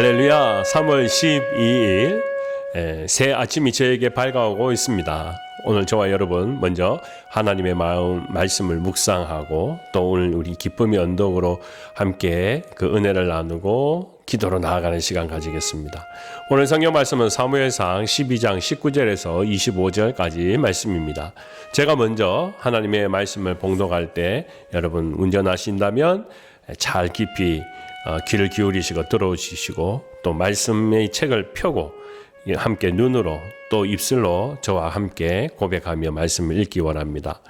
할렐루야. 3월 12일 새 아침이 저에게 밝아오고 있습니다. 오늘 저와 여러분 먼저 하나님의 말씀을 묵상하고 또 오늘 우리 기쁨의 언덕으로 함께 그 은혜를 나누고 기도로 나아가는 시간 가지겠습니다. 오늘 성경 말씀은 사무엘상 12장 19절에서 25절까지 말씀입니다. 제가 먼저 하나님의 말씀을 봉독할 때 여러분 운전하신다면 잘 깊이 귀를 기울이시고 들어주시고 또 말씀의 책을 펴고 함께 눈으로 또 입술로 저와 함께 고백하며 말씀을 읽기 원합니다.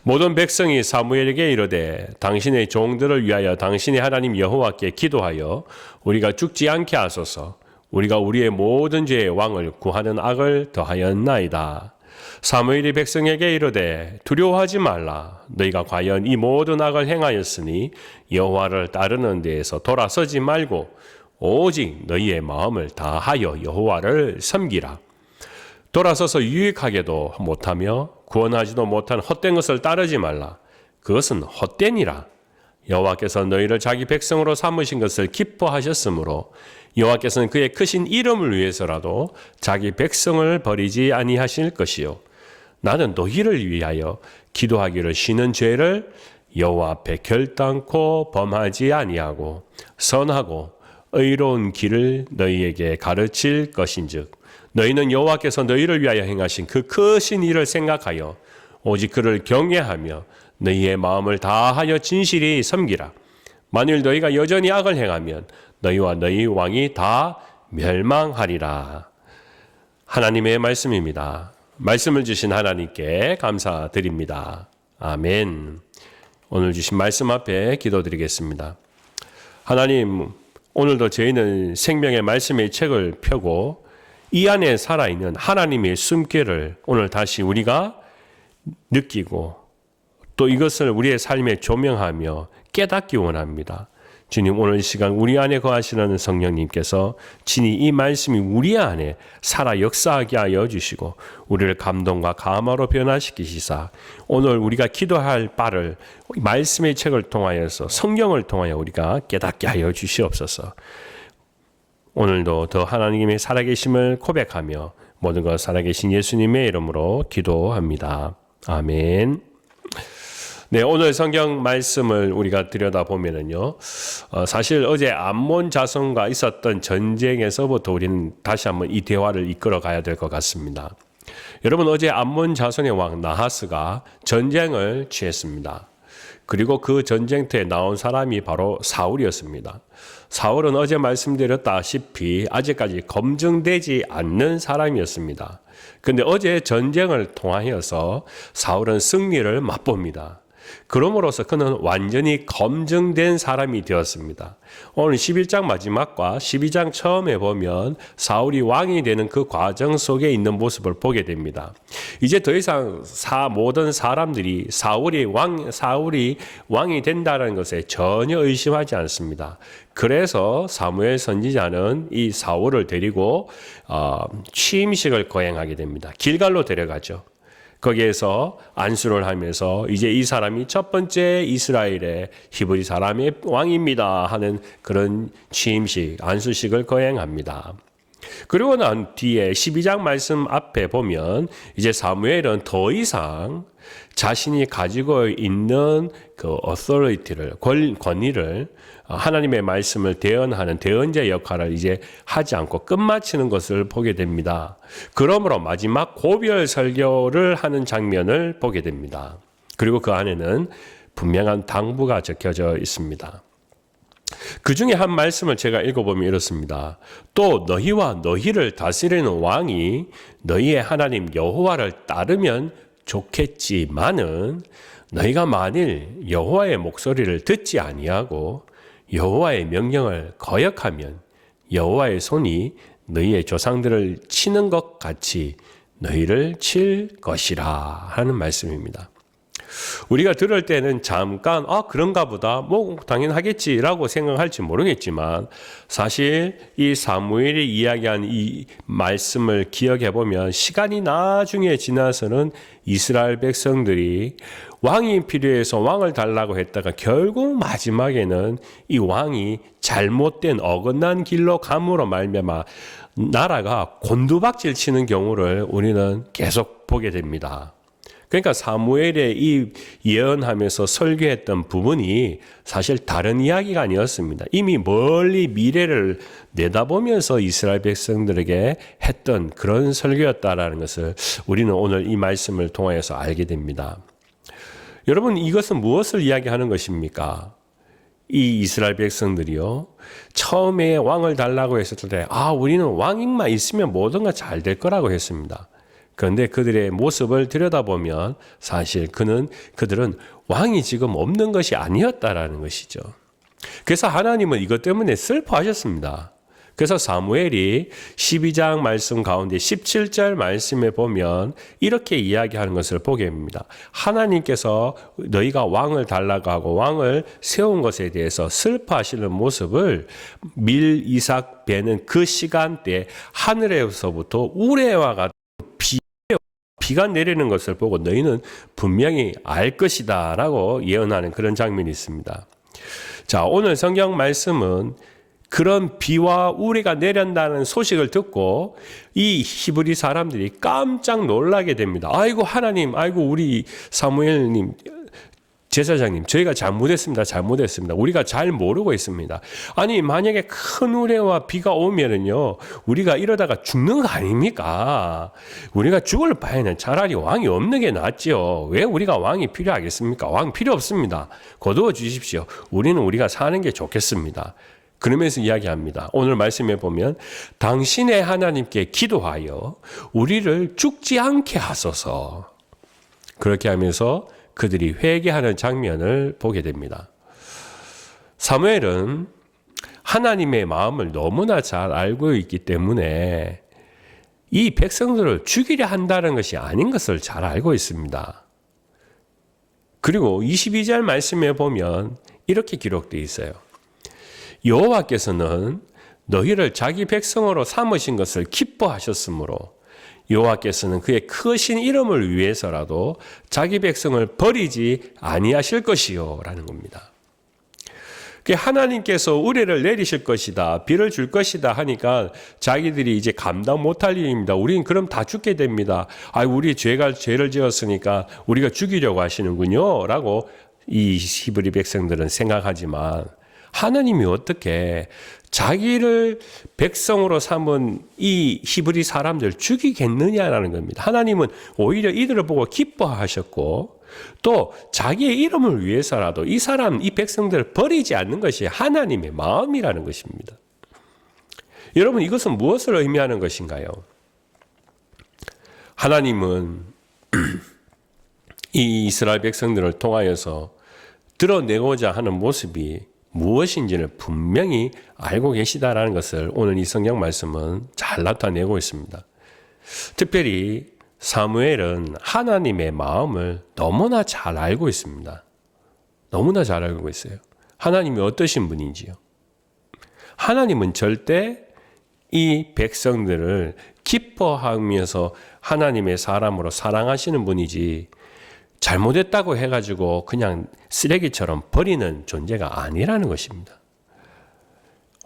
모든 백성이 사무엘에게 이르되 당신의 종들을 위하여 당신의 하나님 여호와께 기도하여 우리가 죽지 않게 하소서. 우리가 우리의 모든 죄의 왕을 구하는 악을 더하였나이다. 사무엘이 백성에게 이르되 두려워하지 말라. 너희가 과연 이 모든 악을 행하였으니 여호와를 따르는 데에서 돌아서지 말고 오직 너희의 마음을 다하여 여호와를 섬기라. 돌아서서 유익하게도 못하며 구원하지도 못한 헛된 것을 따르지 말라. 그것은 헛되니라. 여호와께서 너희를 자기 백성으로 삼으신 것을 기뻐하셨으므로 여호와께서는 그의 크신 이름을 위해서라도 자기 백성을 버리지 아니하실 것이요 나는 너희를 위하여 기도하기를 쉬는 죄를 여호와 앞에 결단코 범하지 아니하고 선하고 의로운 길을 너희에게 가르칠 것인즉 너희는 여호와께서 너희를 위하여 행하신 그 크신 일을 생각하여 오직 그를 경외하며 너희의 마음을 다하여 진실히 섬기라. 만일 너희가 여전히 악을 행하면 너희와 너희 왕이 다 멸망하리라. 하나님의 말씀입니다. 말씀을 주신 하나님께 감사드립니다. 아멘. 오늘 주신 말씀 앞에 기도드리겠습니다. 하나님, 오늘도 저희는 생명의 말씀의 책을 펴고 이 안에 살아있는 하나님의 숨결을 오늘 다시 우리가 느끼고 또 이것을 우리의 삶에 조명하며 깨닫기 원합니다. 주님, 오늘 이 시간 우리 안에 거하시는 성령님께서 친히 이 말씀이 우리 안에 살아 역사하게 하여 주시고 우리를 감동과 감화로 변화시키시사 오늘 우리가 기도할 바를 말씀의 책을 통하여서 성경을 통하여 우리가 깨닫게 하여 주시옵소서. 오늘도 더 하나님의 살아계심을 고백하며 모든 것 살아계신 예수님의 이름으로 기도합니다. 아멘. 네, 오늘 성경 말씀을 우리가 들여다보면은요, 사실 어제 암몬 자손과 있었던 전쟁에서부터 우리는 다시 한번 이 대화를 이끌어 가야 될 것 같습니다. 여러분, 어제 암몬 자손의 왕 나하스가 전쟁을 취했습니다. 그리고 그 전쟁터에 나온 사람이 바로 사울이었습니다. 사울은 어제 말씀드렸다시피 아직까지 검증되지 않는 사람이었습니다. 그런데 어제 전쟁을 통하여서 사울은 승리를 맛봅니다. 그럼으로써 그는 완전히 검증된 사람이 되었습니다. 오늘 11장 마지막과 12장 처음에 보면 사울이 왕이 되는 그 과정 속에 있는 모습을 보게 됩니다. 이제 더 이상 모든 사람들이 사울이 왕이 된다는 것에 전혀 의심하지 않습니다. 그래서 사무엘 선지자는 이 사울을 데리고 취임식을 거행하게 됩니다. 길갈로 데려가죠. 거기에서 안수를 하면서 이제 이 사람이 첫 번째 이스라엘의 히브리 사람의 왕입니다 하는 그런 취임식, 안수식을 거행합니다. 그리고 난 뒤에 12장 말씀 앞에 보면 이제 사무엘은 더 이상 자신이 가지고 있는 그 authority를, 권위를 하나님의 말씀을 대언하는 대언자 역할을 이제 하지 않고 끝마치는 것을 보게 됩니다. 그러므로 마지막 고별 설교를 하는 장면을 보게 됩니다. 그리고 그 안에는 분명한 당부가 적혀져 있습니다. 그 중에 한 말씀을 제가 읽어보면 이렇습니다. 또 너희와 너희를 다스리는 왕이 너희의 하나님 여호와를 따르면 좋겠지만은 너희가 만일 여호와의 목소리를 듣지 아니하고 여호와의 명령을 거역하면 여호와의 손이 너희의 조상들을 치는 것 같이 너희를 칠 것이라 하는 말씀입니다. 우리가 들을 때는 잠깐 그런가 보다 뭐 당연하겠지라고 생각할지 모르겠지만 사실 이 사무엘이 이야기한 이 말씀을 기억해 보면 시간이 나중에 지나서는 이스라엘 백성들이 왕이 필요해서 왕을 달라고 했다가 결국 마지막에는 이 왕이 잘못된 어긋난 길로 감으로 말미암아 나라가 곤두박질 치는 경우를 우리는 계속 보게 됩니다. 그러니까 사무엘의 이 예언하면서 설교했던 부분이 사실 다른 이야기가 아니었습니다. 이미 멀리 미래를 내다보면서 이스라엘 백성들에게 했던 그런 설교였다라는 것을 우리는 오늘 이 말씀을 통하여서 알게 됩니다. 여러분, 이것은 무엇을 이야기하는 것입니까? 이 이스라엘 백성들이요, 처음에 왕을 달라고 했을 때 우리는 왕만 있으면 모든 건 잘 될 거라고 했습니다. 그런데 그들의 모습을 들여다보면 사실 그들은 왕이 지금 없는 것이 아니었다라는 것이죠. 그래서 하나님은 이것 때문에 슬퍼하셨습니다. 그래서 사무엘이 12장 말씀 가운데 17절 말씀에 보면 이렇게 이야기하는 것을 보게 됩니다. 하나님께서 너희가 왕을 달라고 하고 왕을 세운 것에 대해서 슬퍼하시는 모습을 밀, 이삭, 베는 그 시간대 하늘에서부터 우레와 같은 비가 내리는 것을 보고 너희는 분명히 알 것이다 라고 예언하는 그런 장면이 있습니다. 자, 오늘 성경 말씀은 그런 비와 우레가 내린다는 소식을 듣고 이 히브리 사람들이 깜짝 놀라게 됩니다. 아이고 하나님, 아이고 우리 사무엘님, 제사장님, 저희가 잘못했습니다. 우리가 잘 모르고 있습니다. 아니, 만약에 큰 우레와 비가 오면은요, 우리가 이러다가 죽는 거 아닙니까? 우리가 죽을 바에는 차라리 왕이 없는 게 낫지요. 왜 우리가 왕이 필요하겠습니까? 왕 필요 없습니다. 거두어 주십시오. 우리가 사는 게 좋겠습니다. 그러면서 이야기합니다. 오늘 말씀에 보면 당신의 하나님께 기도하여 우리를 죽지 않게 하소서. 그렇게 하면서 그들이 회개하는 장면을 보게 됩니다. 사무엘은 하나님의 마음을 너무나 잘 알고 있기 때문에 이 백성들을 죽이려 한다는 것이 아닌 것을 잘 알고 있습니다. 그리고 22절 말씀에 보면 이렇게 기록되어 있어요. 여호와께서는 너희를 자기 백성으로 삼으신 것을 기뻐하셨으므로 여호와께서는 그의 크신 이름을 위해서라도 자기 백성을 버리지 아니하실 것이요 라는 겁니다. 하나님께서 우레를 내리실 것이다, 비를 줄 것이다 하니까 자기들이 이제 감당 못할 일입니다. 우리는 그럼 다 죽게 됩니다. 우리 죄를 지었으니까 우리가 죽이려고 하시는군요 라고 이 히브리 백성들은 생각하지만 하나님이 어떻게 자기를 백성으로 삼은 이 히브리 사람들 죽이겠느냐라는 겁니다. 하나님은 오히려 이들을 보고 기뻐하셨고 또 자기의 이름을 위해서라도 이 백성들을 버리지 않는 것이 하나님의 마음이라는 것입니다. 여러분, 이것은 무엇을 의미하는 것인가요? 하나님은 이 이스라엘 백성들을 통하여서 드러내고자 하는 모습이 무엇인지를 분명히 알고 계시다라는 것을 오늘 이 성경 말씀은 잘 나타내고 있습니다. 특별히 사무엘은 하나님의 마음을 너무나 잘 알고 있습니다. 너무나 잘 알고 있어요. 하나님이 어떠신 분인지요. 하나님은 절대 이 백성들을 기뻐하면서 하나님의 사람으로 사랑하시는 분이지 잘못했다고 해가지고 그냥 쓰레기처럼 버리는 존재가 아니라는 것입니다.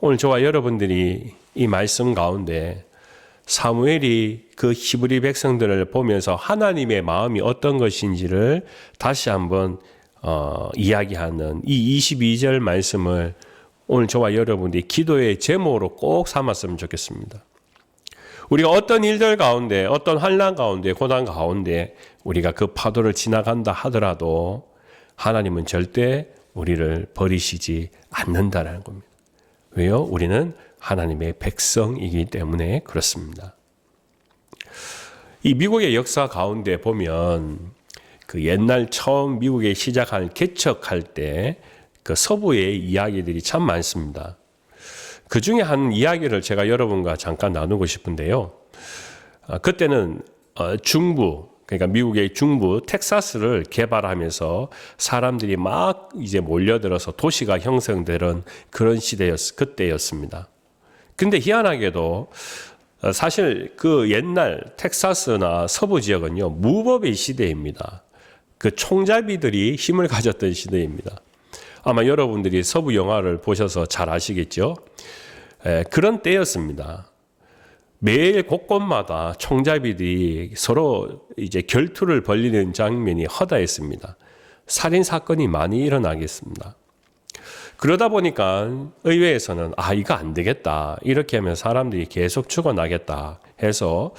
오늘 저와 여러분들이 이 말씀 가운데 사무엘이 그 히브리 백성들을 보면서 하나님의 마음이 어떤 것인지를 다시 한번 이야기하는 이 22절 말씀을 오늘 저와 여러분들이 기도의 제목으로 꼭 삼았으면 좋겠습니다. 우리가 어떤 일들 가운데, 어떤 환난 가운데, 고난 가운데 우리가 그 파도를 지나간다 하더라도 하나님은 절대 우리를 버리시지 않는다는 겁니다. 왜요? 우리는 하나님의 백성이기 때문에 그렇습니다. 이 미국의 역사 가운데 보면 그 옛날 처음 미국에 시작한 개척할 때 그 서부의 이야기들이 참 많습니다. 그 중에 한 이야기를 제가 여러분과 잠깐 나누고 싶은데요. 그때는 중부, 그러니까 미국의 중부 텍사스를 개발하면서 사람들이 막 이제 몰려들어서 도시가 형성되는 그런 그때였습니다. 근데 희한하게도 사실 그 옛날 텍사스나 서부 지역은요, 무법의 시대입니다. 그 총잡이들이 힘을 가졌던 시대입니다. 아마 여러분들이 서부 영화를 보셔서 잘 아시겠죠? 그런 때였습니다. 매일 곳곳마다 총잡이들이 서로 이제 결투를 벌이는 장면이 허다했습니다. 살인 사건이 많이 일어나겠습니다. 그러다 보니까 의회에서는 이거 안 되겠다. 이렇게 하면 사람들이 계속 죽어나겠다 해서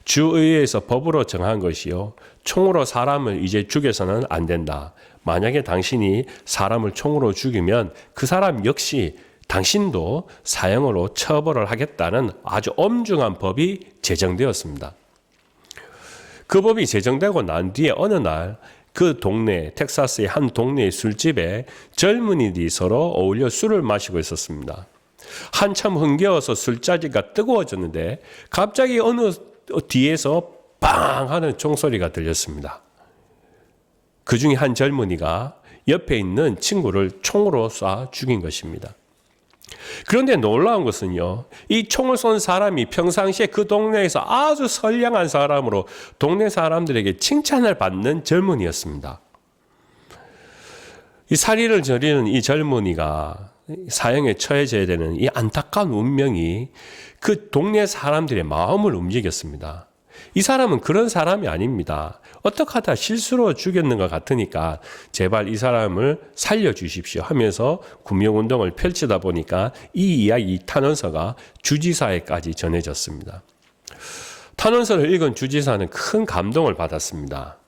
주의회에서 법으로 정한 것이요. 총으로 사람을 이제 죽여서는 안 된다. 만약에 당신이 사람을 총으로 죽이면 그 사람 역시 당신도 사형으로 처벌을 하겠다는 아주 엄중한 법이 제정되었습니다. 그 법이 제정되고 난 뒤에 어느 날 그 동네, 텍사스의 한 동네의 술집에 젊은이들이 서로 어울려 술을 마시고 있었습니다. 한참 흥겨워서 술자리가 뜨거워졌는데 갑자기 어느 뒤에서 빵 하는 총소리가 들렸습니다. 그 중에 한 젊은이가 옆에 있는 친구를 총으로 쏴 죽인 것입니다. 그런데 놀라운 것은요, 이 총을 쏜 사람이 평상시에 그 동네에서 아주 선량한 사람으로 동네 사람들에게 칭찬을 받는 젊은이였습니다. 이 살인을 저지르는 이 젊은이가 사형에 처해져야 되는 이 안타까운 운명이 그 동네 사람들의 마음을 움직였습니다. 이 사람은 그런 사람이 아닙니다. 어떻게 하다 실수로 죽였는 것 같으니까 제발 이 사람을 살려주십시오 하면서 구명운동을 펼치다 보니까 이 이야기 탄원서가 주지사에까지 전해졌습니다. 탄원서를 읽은 주지사는 큰 감동을 받았습니다.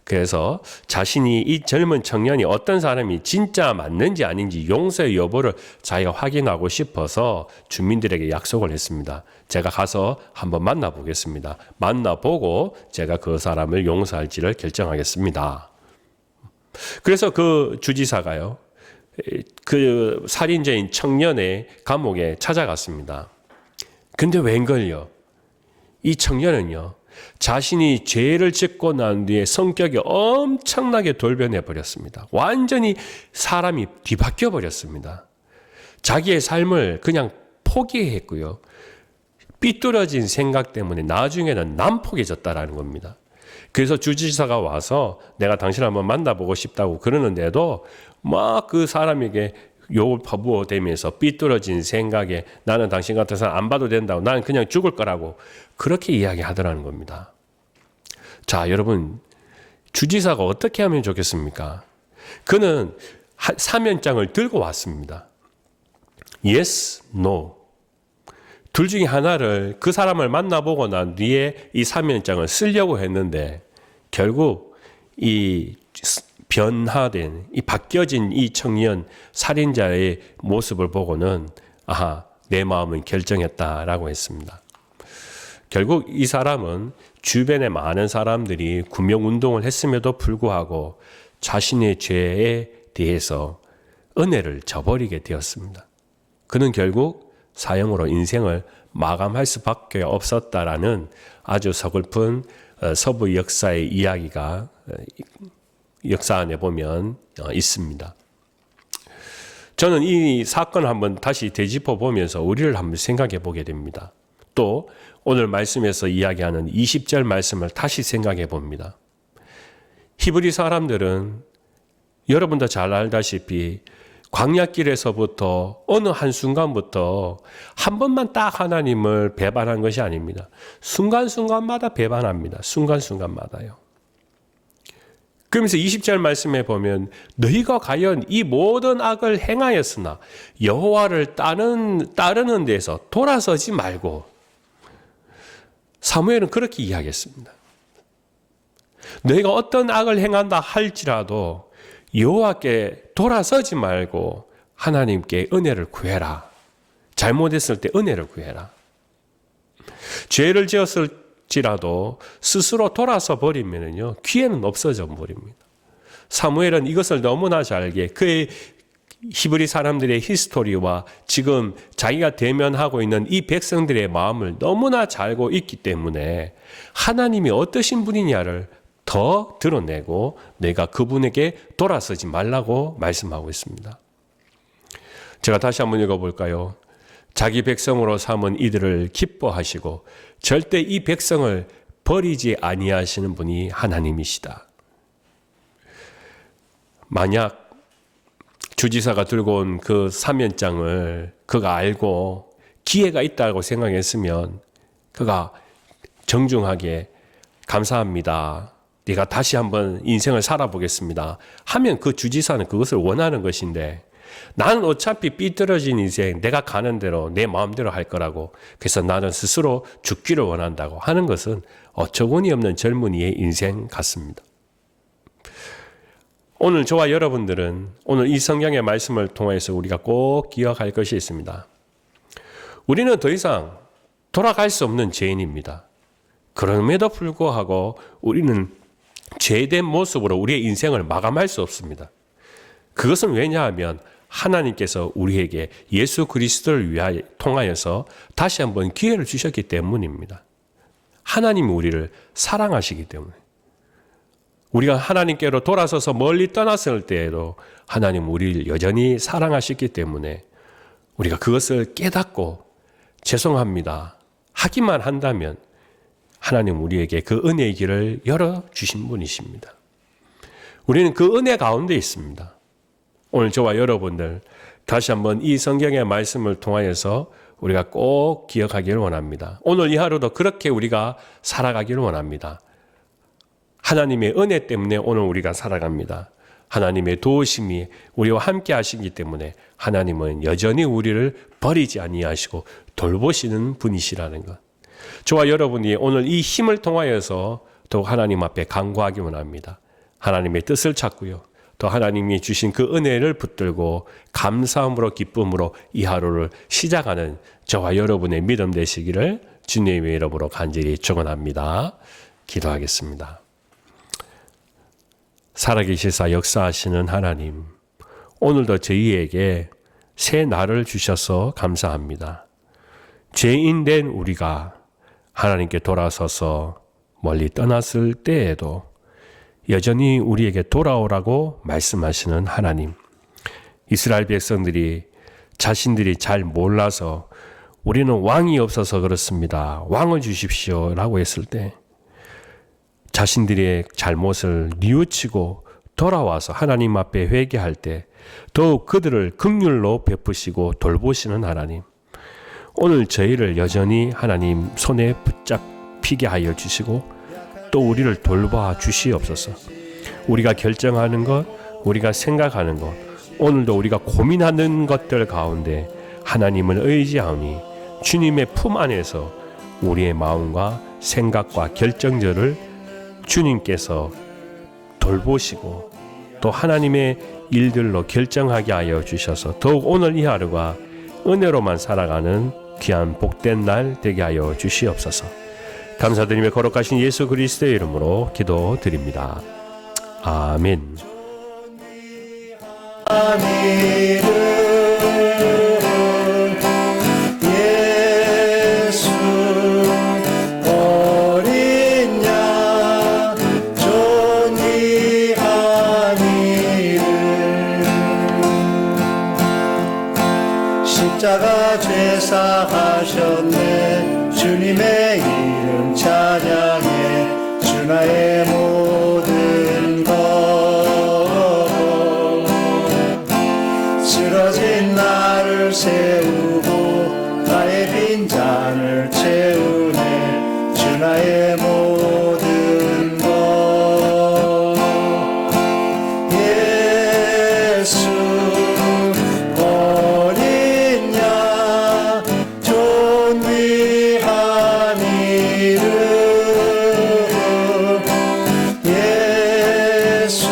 그래서 자신이 이 젊은 청년이 어떤 사람이 진짜 맞는지 아닌지 용서의 여부를 자기가 확인하고 싶어서 주민들에게 약속을 했습니다. 제가 가서 한번 만나보겠습니다. 만나보고 제가 그 사람을 용서할지를 결정하겠습니다. 그래서 그 주지사가요, 그 살인자인 청년의 감옥에 찾아갔습니다. 근데 웬걸요? 이 청년은요, 자신이 죄를 짓고 난 뒤에 성격이 엄청나게 돌변해 버렸습니다. 완전히 사람이 뒤바뀌어 버렸습니다. 자기의 삶을 그냥 포기했고요. 삐뚤어진 생각 때문에 나중에는 난폭해졌다라는 겁니다. 그래서 주지사가 와서 내가 당신을 한번 만나보고 싶다고 그러는데도 막 그 사람에게 욕을 퍼부어대면서 삐뚤어진 생각에 나는 당신 같은 사람 안 봐도 된다고, 나는 그냥 죽을 거라고 그렇게 이야기하더라는 겁니다. 자, 여러분, 주지사가 어떻게 하면 좋겠습니까? 그는 사면장을 들고 왔습니다. Yes, no. 둘 중에 하나를 그 사람을 만나보고 난 뒤에 이 사면장을 쓰려고 했는데 결국 이 변화된, 이 바뀌어진 이 청년 살인자의 모습을 보고는 내 마음은 결정했다라고 했습니다. 결국 이 사람은 주변에 많은 사람들이 구명운동을 했음에도 불구하고 자신의 죄에 대해서 은혜를 저버리게 되었습니다. 그는 결국 사형으로 인생을 마감할 수밖에 없었다라는 아주 서글픈 서부 역사의 이야기가 역사 안에 보면 있습니다. 저는 이 사건을 한번 다시 되짚어 보면서 우리를 한번 생각해 보게 됩니다. 또 오늘 말씀에서 이야기하는 20절 말씀을 다시 생각해 봅니다. 히브리 사람들은 여러분도 잘 알다시피 광야길에서부터 어느 한순간부터 한 번만 딱 하나님을 배반한 것이 아닙니다. 순간순간마다 배반합니다. 순간순간마다요. 그러면서 20절 말씀에 보면 너희가 과연 이 모든 악을 행하였으나 여호와를 따르는 데서 돌아서지 말고, 사무엘은 그렇게 이야기했습니다. 너희가 어떤 악을 행한다 할지라도 여호와께 돌아서지 말고 하나님께 은혜를 구해라. 잘못했을 때 은혜를 구해라. 죄를 지었을지라도 스스로 돌아서 버리면요, 기회는 없어져 버립니다. 사무엘은 이것을 너무나 잘 알게 그의 히브리 사람들의 히스토리와 지금 자기가 대면하고 있는 이 백성들의 마음을 너무나 잘 알고 있기 때문에 하나님이 어떠신 분이냐를 더 드러내고 내가 그분에게 돌아서지 말라고 말씀하고 있습니다. 제가 다시 한번 읽어볼까요? 자기 백성으로 삼은 이들을 기뻐하시고 절대 이 백성을 버리지 아니하시는 분이 하나님이시다. 만약 주지사가 들고 온 그 사면장을 그가 알고 기회가 있다고 생각했으면 그가 정중하게 감사합니다. 내가 다시 한번 인생을 살아보겠습니다. 하면 그 주지사는 그것을 원하는 것인데 나는 어차피 삐뚤어진 인생 내가 가는 대로 내 마음대로 할 거라고 그래서 나는 스스로 죽기를 원한다고 하는 것은 어처구니 없는 젊은이의 인생 같습니다. 오늘 저와 여러분들은 오늘 이 성경의 말씀을 통해서 우리가 꼭 기억할 것이 있습니다. 우리는 더 이상 돌아갈 수 없는 죄인입니다. 그럼에도 불구하고 우리는 죄된 모습으로 우리의 인생을 마감할 수 없습니다. 그것은 왜냐하면 하나님께서 우리에게 예수 그리스도를 위하여 통하여서 다시 한번 기회를 주셨기 때문입니다. 하나님이 우리를 사랑하시기 때문에. 우리가 하나님께로 돌아서서 멀리 떠났을 때에도 하나님 우리를 여전히 사랑하시기 때문에 우리가 그것을 깨닫고 죄송합니다 하기만 한다면 하나님 우리에게 그 은혜의 길을 열어주신 분이십니다. 우리는 그 은혜 가운데 있습니다. 오늘 저와 여러분들 다시 한번 이 성경의 말씀을 통하여서 우리가 꼭 기억하기를 원합니다. 오늘 이 하루도 그렇게 우리가 살아가기를 원합니다. 하나님의 은혜 때문에 오늘 우리가 살아갑니다. 하나님의 도우심이 우리와 함께 하시기 때문에 하나님은 여전히 우리를 버리지 아니하시고 돌보시는 분이시라는 것. 저와 여러분이 오늘 이 힘을 통하여서 더욱 하나님 앞에 간구하기 원합니다. 하나님의 뜻을 찾고요. 또 하나님이 주신 그 은혜를 붙들고 감사함으로 기쁨으로 이 하루를 시작하는 저와 여러분의 믿음 되시기를 주님의 이름으로 간절히 축원합니다. 기도하겠습니다. 살아계시사 역사하시는 하나님, 오늘도 저희에게 새 날을 주셔서 감사합니다. 죄인된 우리가 하나님께 돌아서서 멀리 떠났을 때에도 여전히 우리에게 돌아오라고 말씀하시는 하나님. 이스라엘 백성들이 자신들이 잘 몰라서 우리는 왕이 없어서 그렇습니다. 왕을 주십시오 라고 했을 때 자신들의 잘못을 뉘우치고 돌아와서 하나님 앞에 회개할 때 더욱 그들을 긍휼로 베푸시고 돌보시는 하나님. 오늘 저희를 여전히 하나님 손에 붙잡히게 하여 주시고 또 우리를 돌봐 주시옵소서. 우리가 결정하는 것, 우리가 생각하는 것, 오늘도 우리가 고민하는 것들 가운데 하나님을 의지하오니 주님의 품 안에서 우리의 마음과 생각과 결정들을 주님께서 돌보시고 또 하나님의 일들로 결정하게 하여 주셔서 더욱 오늘 이 하루가 은혜로만 살아가는 귀한 복된 날 되게 하여 주시옵소서. 감사드리며 거룩하신 예수 그리스도의 이름으로 기도드립니다. 아멘. 예수 어린 양 존귀한 이름 십자가 죄사하셨네 주님의 이름 찬양해 주 나의 모든 것 쓰러진 나를 세우고 나의 빈잔을 채우네 주 나의 모든 것 예수 어린 양 존귀한 이름 예수